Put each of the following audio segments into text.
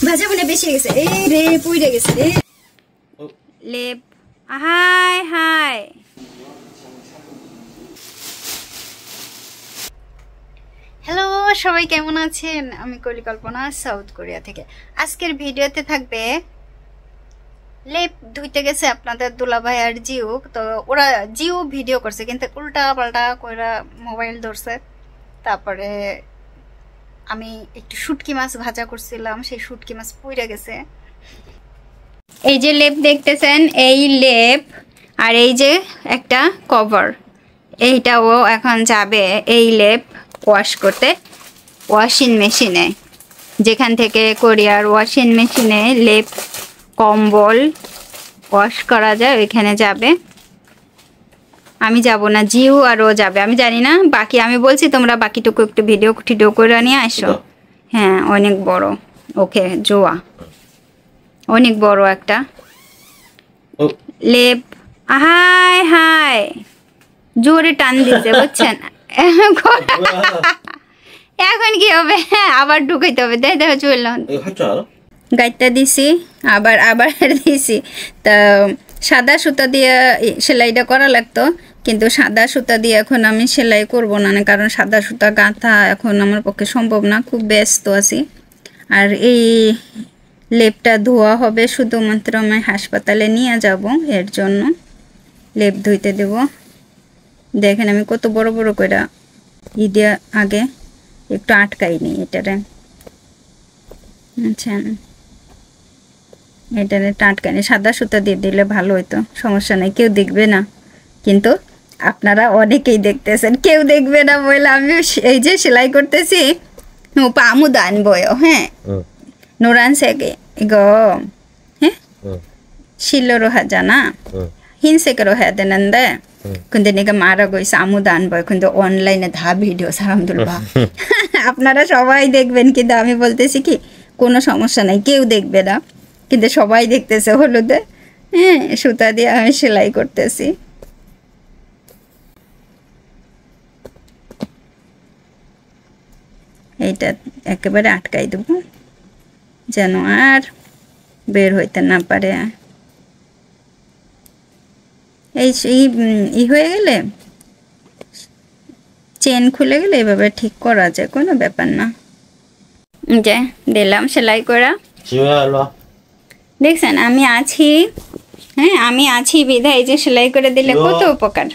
ভাজা মনে বেশি গেছে এই রে পুইড়ে গেছে রে লেপ হাই হাই হ্যালো সবাই কেমন আছেন আমি কল্পনা সাউথ কোরিয়া থেকে আজকের ভিডিওতে থাকবে লেপ ধুইতে গেছে আপনাদের দুলাভাই আর জিও তো ওরা জিও ভিডিও করছে কিন্তু উল্টা পাল্টা কইরা মোবাইল ধরছে তারপরে আমি একটু শুটকি মাছ ভাজা করছিলাম সেই শুটকি মাছ পুড়ে গেছে এই যে লেপ দেখতেছেন এই লেপ আর এই যে একটা কভার এইটাও এখন যাবে এই লেপ ওয়াশ করতে ওয়াশিং মেশিনে যেখান থেকে কোরিয়ার ওয়াশিং মেশিনে লেপ কম্বল ওয়াশ করা যায় ওইখানে যাবে আমি যাব না জিও আর ও যাবে আমি জানি না বাকি আমি বলছি তোমরা বাকিটুকু একটু ভিডিও করে নিয়ে আসো হ্যাঁ অনেক বড় ওকে জোয়া অনেক বড় একটা লেপ হাই হাই জোরে টান দিছে বুঝছেন এখন কি হবে আবার ঢুকাইতে হবে দেখো চললাম গাইতে দিছি আবার দিছি তা সাদা সুতা দিয়ে সেলাইটা করা লাগতো কিন্তু সাদা সুতা দিয়ে এখন আমি সেলাই করব না কারণ সাদা সুতা গাঁথা এখন আমার পক্ষে সম্ভব না খুব ব্যস্ত আছি আর এই লেপটা ধোয়া হবে শুধুমাত্র আমি হাসপাতালে নিয়ে যাব এর জন্য লেপ ধুইতে দেব দেখেন আমি কত বড় বড় কইরা ঈদে আগে একটু আটকাইনি এটারে আচ্ছা এটারে টাটকানি সাদা সুতা দিয়ে দিলে ভালো হতো সমস্যা নাই কেউ দেখবে না কিন্তু আপনারা অনেকেই দেখতেছেন কেউ দেখবে না বলে আমি এই যে সেলাই করতেছি পামু দান বয় হ্যাঁ নোরান সেগে গো হ্যাঁ শিলরো হাজানা হিনসেকেরো হেদেনন্দে কিন্তু নিকে মারা গইছে আমুদান বয় কিন্তু অনলাইনে ধা ভিডিও সারামদুলবা আপনারা সবাই দেখবেন কিন্তু আমি বলতেছি কি কোনো সমস্যা নাই কেউ দেখবে না কিন্তু সবাই দেখতেছে হলুদে হ্যাঁ সুতা দিয়ে আমি সেলাই করতেছি এইটা একেবারে আটকাই দেব যেন আর বের হইতে না পারে এই ই হয়ে গেলে চেন খুলে গেলে এভাবে ঠিক করা যায় কোনো ব্যাপার না যে দিলাম সেলাই করা দেখছেন আমি আছি হ্যাঁ আমি আছি বিধায় যে সেলাই করে দিলে কত উপকার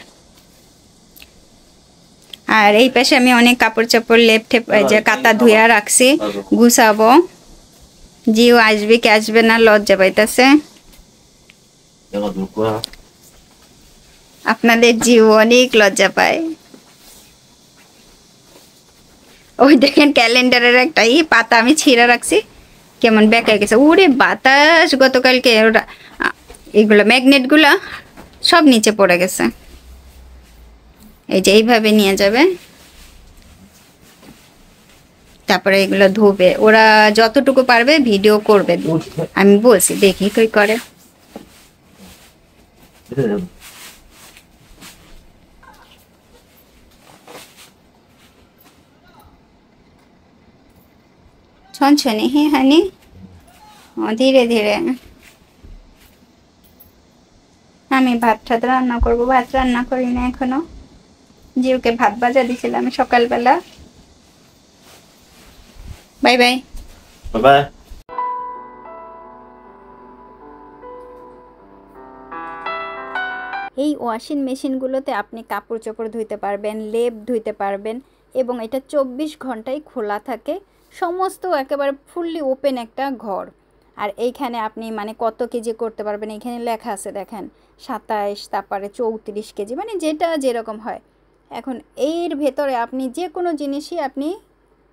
আর এই পাশে আমি অনেক কাপড় চাপড় লেপ ঠেপ যে কাতা ধুইয়া রাখছি গুছাবো জিও আসবে কি আসবে না লজ্জা পাইতাছে আপনাদের জিও অনেক লজ্জা পায় ওই দেখেন ক্যালেন্ডারের একটা পাতা আমি ছিঁড়া রাখছি কেমন বেঁকে গেছে ওরে বাতাস গতকালকে ওরা এগুলো ম্যাগনেটগুলো সব নিচে পড়ে গেছে এই যে এইভাবে নিয়ে যাবে তারপরে এগুলো ধুবে ওরা যতটুকু পারবে ভিডিও করবে আমি বলছি দেখি কই করে ছনছনি হি হানি ধীরে ধীরে আমি ভাত রান্না করবো ভাত রান্না করি না এখনো জিওকে ভাত ভাজা দিছিলাম সকালবেলা বাই বাই বাই এই ওয়াশিং মেশিনগুলোতে আপনি কাপড় চোপড় ধুইতে পারবেন লেপ ধুইতে পারবেন এবং এটা 24 ঘন্টাই খোলা থাকে সমস্ত একেবারে ফুললি ওপেন একটা ঘর আর এইখানে আপনি মানে কত কেজি করতে পারবেন এখানে লেখা আছে দেখেন 27 তারপরে 34 কেজি মানে যেটা যেরকম হয় এখন এর ভেতরে আপনি যে কোনো জিনিসই আপনি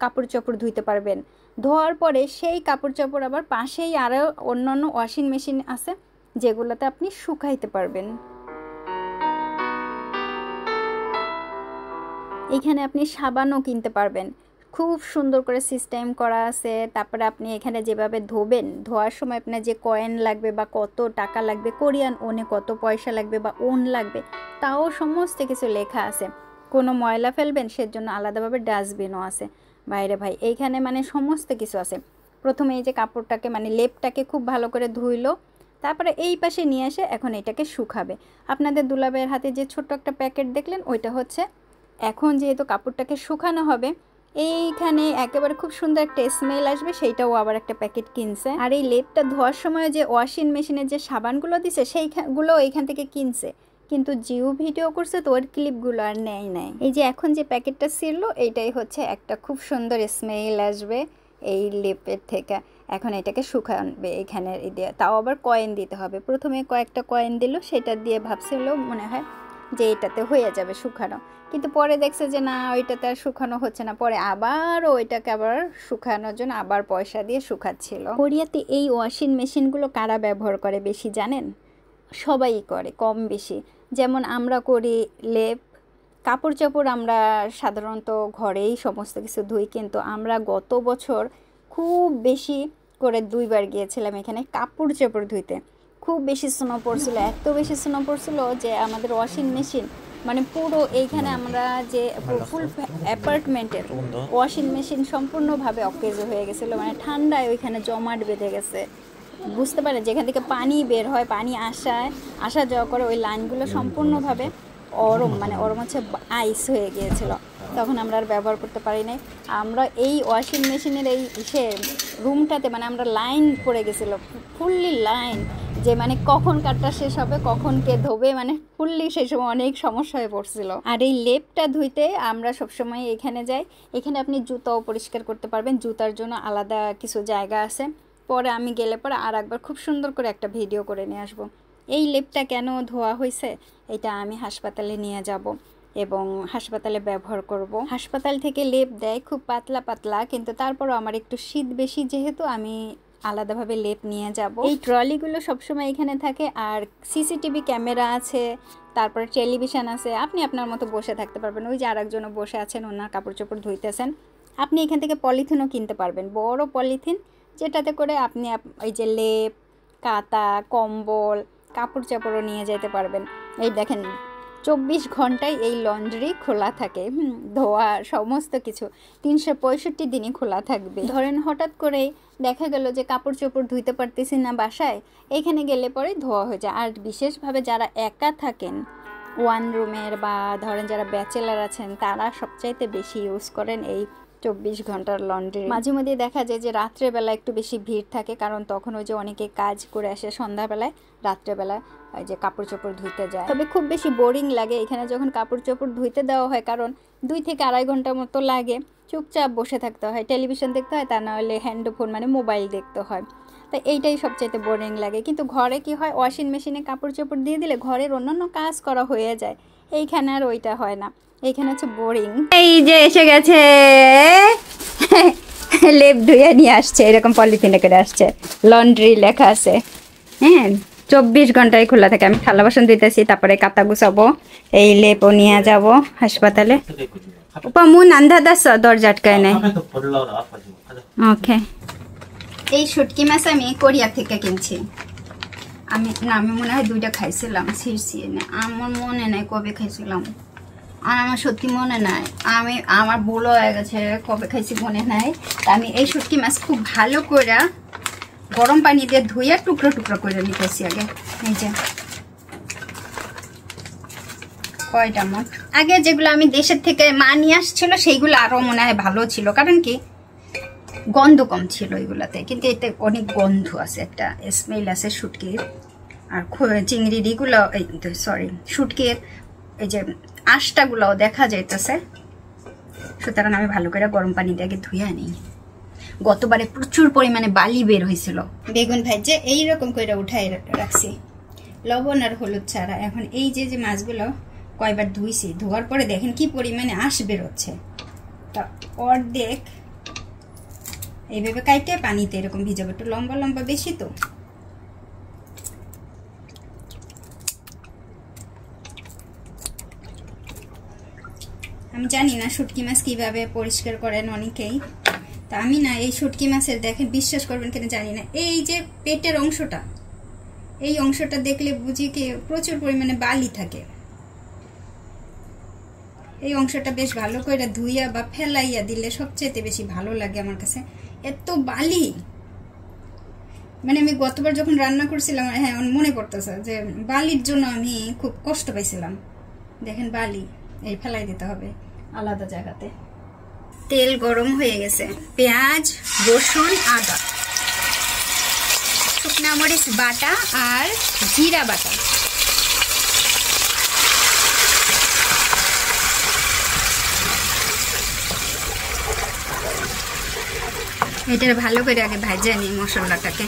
কাপড় চোপড় ধুইতে পারবেন ধোয়ার পরে সেই কাপড় চোপড় আবার পাশেই আরও অন্যান্য ওয়াশিং মেশিন আছে যেগুলোতে আপনি শুকাইতে পারবেন এখানে আপনি সাবানও কিনতে পারবেন খুব সুন্দর করে সিস্টেম করা আছে তারপরে আপনি এখানে যেভাবে ধোবেন ধোয়ার সময় আপনার যে কয়েন লাগবে বা কত টাকা লাগবে কোরিয়ান ওনে কত পয়সা লাগবে বা ওন লাগবে তাও সমস্ত কিছু লেখা আছে কোনো ময়লা ফেলবেন সেজন্য আলাদাভাবে ডাস্টবিনও আছে বাইরে ভাই এইখানে মানে সমস্ত কিছু আছে প্রথমে এই যে কাপড়টাকে মানে লেপটাকে খুব ভালো করে ধুইলো, তারপরে এই পাশে নিয়ে এসে এখন এটাকে শুকাবে। আপনাদের দুলাভাইয়ের হাতে যে ছোট্ট একটা প্যাকেট দেখলেন ওইটা হচ্ছে এখন যেহেতু কাপড়টাকে শুকানো হবে, এইখানে একেবারে খুব সুন্দর একটা স্মেল আসবে, সেইটাও আবার একটা প্যাকেট কিনছে। আর এই লেপটা ধোয়ার সময় যে ওয়াশিং মেশিনের যে সাবানগুলো দিছে সেইগুলো এইখান থেকে কিনছে, কিন্তু জিও ভিডিও করছে তো ওর ক্লিপগুলো আর নেয় নাই। এই যে এখন যে প্যাকেটটা ছিল এইটাই হচ্ছে একটা খুব সুন্দর স্মেল আসবে এই লেপের থেকে। এখন এটাকে শুকাবে এখানে দিয়ে, তাও আবার কয়েন দিতে হবে। প্রথমে কয়েকটা কয়েন দিল, সেটা দিয়ে ভাবছিল মনে হয় যে এটাতে হয়ে যাবে শুকানো, কিন্তু পরে দেখছে যে না ওইটাতে আর শুকানো হচ্ছে না। পরে আবার ওইটাকে আবার শুকানোর জন্য আবার পয়সা দিয়ে শুকাচ্ছিল। কোরিয়াতে এই ওয়াশিং মেশিনগুলো কারা ব্যবহার করে বেশি জানেন? সবাই করে কম বেশি। যেমন আমরা করি লেপ, কাপড় চাপড় আমরা সাধারণত ঘরেই সমস্ত কিছু ধুই, কিন্তু আমরা গত বছর খুব বেশি করে 2 বার গিয়েছিলাম এখানে কাপড় চাপড় ধুইতে। খুব বেশি স্নো পড়ছিল, এত বেশি স্নো পড়ছিল যে আমাদের ওয়াশিং মেশিন মানে পুরো এইখানে আমরা যে ফুল অ্যাপার্টমেন্টের ওয়াশিং মেশিন সম্পূর্ণভাবে অকেজ হয়ে গেছিলো, মানে ঠান্ডায় ওইখানে জমাট বেঁধে গেছে। বুঝতে পারেন যেখান থেকে পানি বের হয়, পানি আসা যাওয়া করে, ওই লাইনগুলো সম্পূর্ণভাবে ওরম মানে ওরম হচ্ছে আইস হয়ে গিয়েছিল। তখন আমরা আর ব্যবহার করতে পারি নাই। আমরা এই ওয়াশিং মেশিনের এই রুমটাতে মানে আমরা লাইন পড়ে গেছিলো, ফুললি লাইন, যে মানে কখন কাটটা শেষ হবে, কখন কে ধোবে, মানে ফুললি সেই সময় অনেক সমস্যা হয়ে পড়ছিল। আর এই লেপটা ধুইতে আমরা সবসময় এখানে যাই, এখানে আপনি জুতাও পরিষ্কার করতে পারবেন, জুতার জন্য আলাদা কিছু জায়গা আছে। পরে আমি গেলে পরে আর একবার খুব সুন্দর করে একটা ভিডিও করে নিয়ে আসবো। এই লেপটা কেন ধোয়া হয়েছে এটা আমি হাসপাতালে নিয়ে যাব এবং হাসপাতালে ব্যবহার করব। হাসপাতাল থেকে লেপ দেয় খুব পাতলা পাতলা, কিন্তু তারপরও আমার একটু শীত বেশি যেহেতু আমি আলাদাভাবে লেপ নিয়ে যাব। এই ট্রলিগুলো সবসময় এখানে থাকে, আর সিসিটিভি ক্যামেরা আছে, তারপরে টেলিভিশন আছে, আপনি আপনার মতো বসে থাকতে পারবেন। ওই যে আরেকজনও বসে আছেন, ওনার কাপড় চোপড় ধুইতেছেন। আপনি এখান থেকে পলিথিনও কিনতে পারবেন, বড় পলিথিন, যেটাতে করে আপনি এই যে লেপ, কাঁথা, কম্বল, কাপড় চাপড়ও নিয়ে যেতে পারবেন। এই দেখেন 24 ঘন্টায় এই লন্ড্রি খোলা থাকে, ধোয়া সমস্ত কিছু 365 দিনই খোলা থাকবে। ধরেন হঠাৎ করে দেখা গেল যে কাপড় চোপড় ধুইতে পারতেছি না বাসায়, এখানে গেলে পরে ধোয়া হয়ে যায়। আর বিশেষভাবে যারা একা থাকেন ওয়ান রুমের বা ধরেন যারা ব্যাচেলার আছেন, তারা সবচাইতে বেশি ইউজ করেন এই 24 ঘন্টার লন্ড্রি। মাঝে মধ্যে দেখা যায় যে রাত্রেবেলা একটু বেশি ভিড় থাকে, কারণ তখন ওই যে অনেকে কাজ করে আসে সন্ধ্যাবেলায়, রাত্রেবেলায় যে কাপড় চোপড় ধুইতে যায়। তবে খুব বেশি বোরিং লাগে এখানে যখন কাপড় চোপড় ধুইতে দেওয়া হয়, কারণ 2 থেকে আড়াই ঘন্টার মতো লাগে, চুপচাপ বসে থাকতে হয়, টেলিভিশন দেখতে হয়, তা নাহলে হ্যান্ডফোন মানে মোবাইল দেখতে হয়। তাই এইটাই সবচাইতে বোরিং লাগে। কিন্তু ঘরে কি হয়, ওয়াশিং মেশিনে কাপড় চোপড় দিয়ে দিলে ঘরের অন্যান্য কাজ করা হয়ে যায়, এইখানে আর ওইটা হয় না, এইখানে হচ্ছে বোরিং। এই যে এসে গেছে লেপ ধুয়ে নিয়ে আসছে, এরকম পলিথিনে করে আসছে, লন্ড্রি লেখা আছে। হ্যাঁ 24 ঘন্টায় খোলা থাকে। আমি থালা বাসন ধুইতেছি, তারপরে কাতা গুছাবো, এই লেপও নিয়ে যাব হাসপাতালে। উপা মুন আন্ধা দাস দরজা আটকায় নাই। ওকে, এই শুটকি মাছ আমি কোরিয়া থেকে কিনছি। আমি মনে হয় 2টা খাইছিলাম, ছিঁড়ছিয়ে না, আমার মনে নাই কবে খাইছিলাম, আর আমার সত্যি মনে নাই, আমার ভুল হয়ে গেছে, কবে খাইছি মনে নাই। আমি এই শুটকি মাছ খুব ভালো করে গরম পানি দিয়ে ধুইয়া টুকরো টুকরো করে নিতেছি আগে। এই যে কয়টা মোট আগে যেগুলো আমি দেশের থেকে মা নিয়ে আসছিল সেইগুলো আরো মনে হয় ভালো ছিল, কারণ কি গন্ধ কম ছিল এগুলাতে, কিন্তু এতে অনেক গন্ধ আছে, একটা স্মেল আছে শুটকির। আর চিংড়ির এগুলো শুটকির এই যে আঁশটাগুলোও দেখা যাইতেছে, সুতরাং আমি ভালো করে গরম পানি দিয়ে আগে ধুয়ে নিই। গতবারে প্রচুর পরিমাণে বালি বের হয়েছিল। বেগুন ভাইজে এইরকম করে উঠাই রাখছি লবণ আর হলুদ ছাড়া। এখন এই যে মাছগুলো কয়বার ধুইছি, ধোয়ার পরে দেখেন কি পরিমাণে আঁশ বেরোচ্ছে। তা অর্ধেক এইভাবে কাইটে পানিতে এরকম ভিজাবো, একটু লম্বা লম্বা বেশি তো। আমি জানি না শুটকি মাছ কিভাবে পরিষ্কার করেন অনেকেই, তা আমি না এই শুটকি মাছের দেখেন বিশ্বাস করবেন কিনা জানি না, এই যে পেটের অংশটা, এই অংশটা দেখলে বুঝি কি প্রচুর পরিমাণে বালি থাকে। এই অংশটা বেশ ভালো করে ধুইয়া বা ফেলাইয়া দিলে সবচেয়ে বেশি ভালো লাগে আমার কাছে। এত বালি মানে আমি গতবার যখন রান্না করছিলাম, হ্যাঁ মনে পড়তেছে যে বালির জন্য আমি খুব কষ্ট পাইছিলাম। দেখেন বালি এই ফেলাই দিতে হবে আলাদা জায়গাতে। তেল গরম হয়ে গেছে, পেঁয়াজ, রসুন, আদা, শুকনা মরিচ বাটা আর জিরা বাটা। এটা ভালো করে আগে ভাজা নিই মশলাটাকে।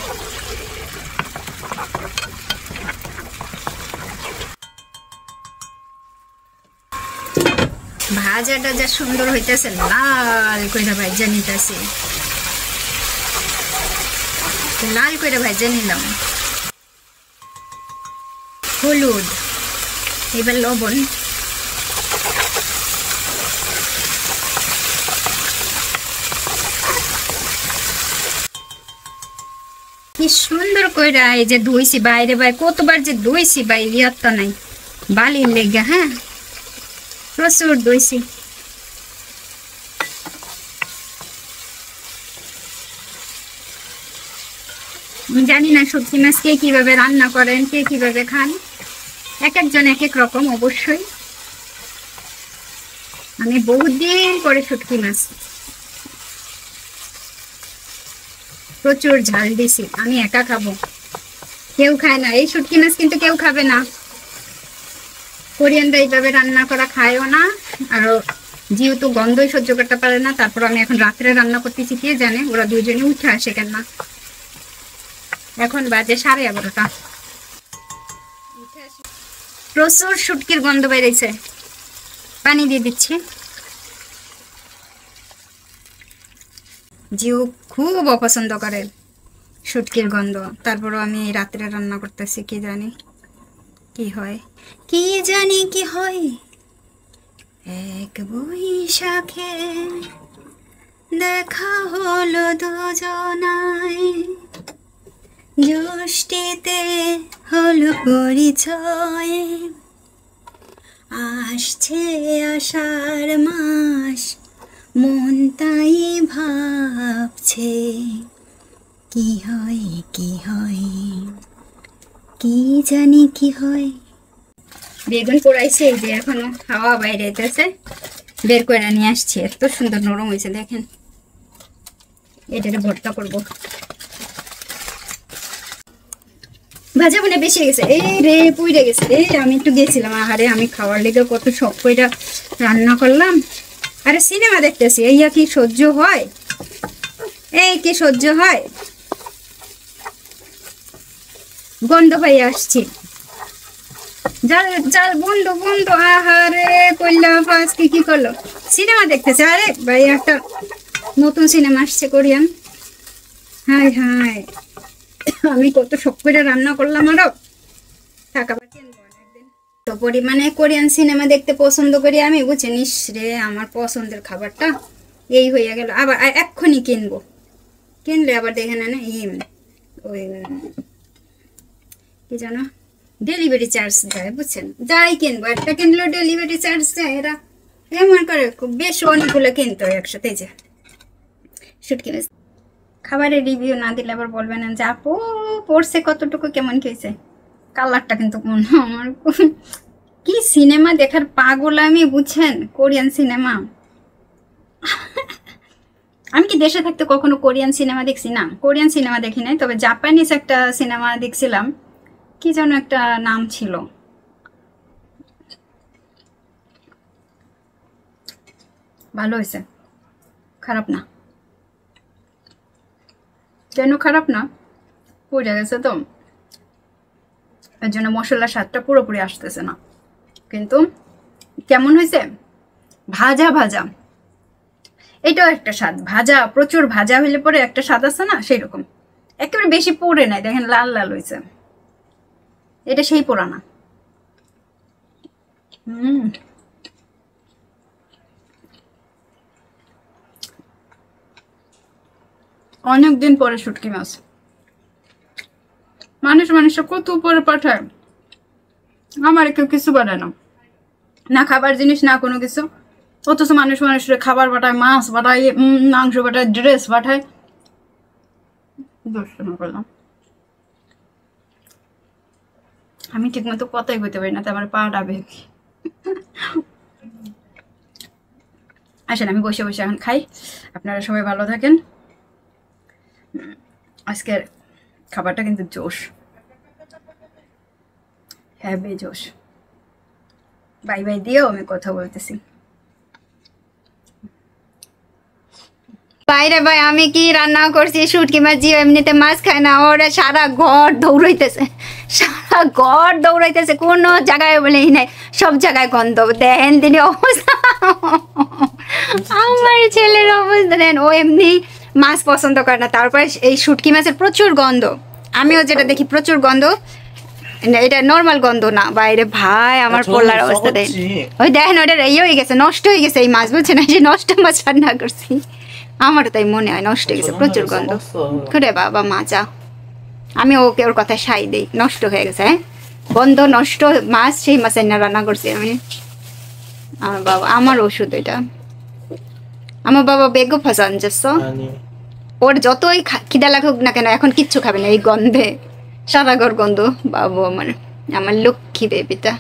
ভাজাটা যা সুন্দর হইতেছে, লাল করে ভাজা নিতেছি, লাল করে ভাজা নিলাম। হলুদ, এবার লবণ, কি সুন্দর কইরা এই যে ধুইছি, বাইরে বাইরে কতবার যে ধুইছি ভাই, লিয়াত্তা নাই বালির লেগে। হ্যাঁ প্রচুর ধুইছি। জানি না শুটকি মাছ কে কিভাবে রান্না করেন, কে কিভাবে খান, এক একজন এক এক রকম। অবশ্যই আমি বহুদিন পরে শুটকি মাছ, প্রচুর ঝাল দিছি, আমি একা খাবো, কেউ খায় না এই শুটকি মাছ, কিন্তু কেউ খাবে না। কোরিয়ানরা এইভাবে রান্না করা খায়ও না, আর যেহেতু গন্ধই সহ্য করতে পারে না। তারপর আমি এখন রাত্রে রান্না করতেছি, কে জানে ওরা দুজনে উঠে আসে কেন না। এখন বাজে 11:30। প্রচুর শুটকির গন্ধ বেরিয়েছে, পানি দিয়ে দিচ্ছি। জিউ খুব অপছন্দ করে শুটকির গন্ধ, তারপরও আমি রাত্রে রান্না করতেছি। কি জানি কি হয়, কি জানি কি হয়। এক বৈশাখে দেখা হলো দুজনায়, জ্যৈষ্ঠীতে হলো পরিচয়, আসছে আষাঢ় মাস, মন তাই ভাবছে কি হয় কি হয়, কি জানি কি হয়। বেগুন পোড়াইছে, এই যে এখনো হাওয়া বাইরে যেতেছে, বের করে নিয়ে আসছি। এত সুন্দর নরম হয়েছে দেখেন, এটাকে ভর্তা করবো। ভাজা মনে বেশি গেছে, এই রে পুইরে গেছে। এই আমি একটু গেছিলাম, আহারে আমি খাওয়ার লেগে কত শখ করে রান্না করলাম। আরে সিনেমা দেখতেছি, এইয়া কি সহ্য হয়? এই কি সহ্য হয়? গন্ধ পাই আসছি, জাল জাল বন্ধ বন্ধ। আহারে কইলা আজকে কি করলো, সিনেমা দেখতেছে। আরে ভাই একটা নতুন সিনেমা আসছে কোরিয়ান। হাই হাই, আমি কত শখ করে রান্না করলাম। আরো টাকা তো পরিমাণে কোরিয়ান সিনেমা দেখতে পছন্দ করি আমি, বুঝছেন? ইস রে, আমার পছন্দের খাবারটা এই হয়ে গেল। আবার এক্ষুনি কিনবো, কিনলে আবার দেখে না ওই কি জানো ডেলিভারি চার্জ দেয়, বুঝছেন? যাই কিনবো একটা কিনলেও ডেলিভারি চার্জ দেয় এরা, এমন করে বেশ অনেকগুলো কিনতে হয় একসাথে। যে শুটকি মাছ খাবারের রিভিউ না দিলে আবার বলবেন না যে আপু পড়ছে কতটুকু, কেমন খেয়েছে। কালারটা কিন্তু আমার কি সিনেমা দেখার পাগল আমি, বুঝছেন? Korean cinema. আমি কি দেশে থাকতে কখনো কোরিয়ান সিনেমা দেখছি? না, কোরিয়ান সিনেমা দেখি নাই। তবে জাপানিজ একটা সিনেমা দেখছিলাম, কি যেন একটা নাম ছিল। ভালো হয়েছে, খারাপ না। কেন খারাপ না? পড়ে গেছে তো, এর জন্য মশলার স্বাদটা পুরোপুরি আসতেছে না। কিন্তু কেমন হয়েছে, ভাজা ভাজা, এটাও একটা স্বাদ। ভাজা প্রচুর ভাজা হইলে পরে একটা স্বাদ আছে না, সেই রকম। একেবারে বেশি পড়ে নাই, দেখেন লাল লাল হয়েছে। এটা সেই পোড়া না। অনেকদিন পরে শুটকি মাছ। মানুষ কত উপরে পাঠায়, আমার কেউ কিছু বানায় না, না খাবার জিনিস না কোনো কিছু। অথচ মানুষের খাবার পাঠায়, মাছ পাঠায়, মাংস পাঠায়, ড্রেস পাঠায়। দর্শন করলাম। আমি ঠিক মতো কথাই কইতে পারি না, তো আমার পা ডাবে। আসেন আমি বসে বসে এখন খাই, আপনারা সবাই ভালো থাকেন। আজকের খাবারটা কিন্তু জোশ, হ্যাভি জোশ। বাই বাই দিয়েও আমি কথা বলতেছি। বাইরে ভাই আমি কি রান্না করছি, শুটকি মাছ জিও এমনিতে মাছ খায় না, ওরা সারা ঘর দৌড়াইতেছে, সারা ঘর দৌড়াইতেছে, কোনো জায়গায় বলেই নাই, সব জায়গায় গন্ধ। দেন তিনি অবস্থা, আমার ছেলের অবস্থা দেন, ও এমনি মাছ পছন্দ করে না, তারপরে এই শুটকি মাছের প্রচুর গন্ধ, আমিও যেটা দেখি প্রচুর গন্ধ, এটা নর্মাল গন্ধ না বাইরে। ভাই আমার পোলার অবস্থা দেন, ওই দেখেন ওটা এই হয়ে গেছে, নষ্ট হয়ে গেছে এই মাছ, বুঝছেন, এই যে নষ্ট মাছ রান্না করছি, আমারও তাই মনে হয় নষ্ট হয়ে গেছে, প্রচুর গন্ধ করে বাবা মাজা। আমি ওকে ওর কথায় সাই দিই, নষ্ট হয়ে গেছে, হ্যাঁ গন্ধ নষ্ট মাছ, সেই মাছের না রান্না করছি আমি। আমার বাবা আমার ওষুধ এটা, আমার বাবা বেগো ফাঁসান যাচ্ছ, ওর যতই খিদা লাগুক না কেন এখন কিচ্ছু খাবে না এই গন্ধে, সারা ঘর গন্ধ। বাবু আমার লক্ষ্মী বেবিটা।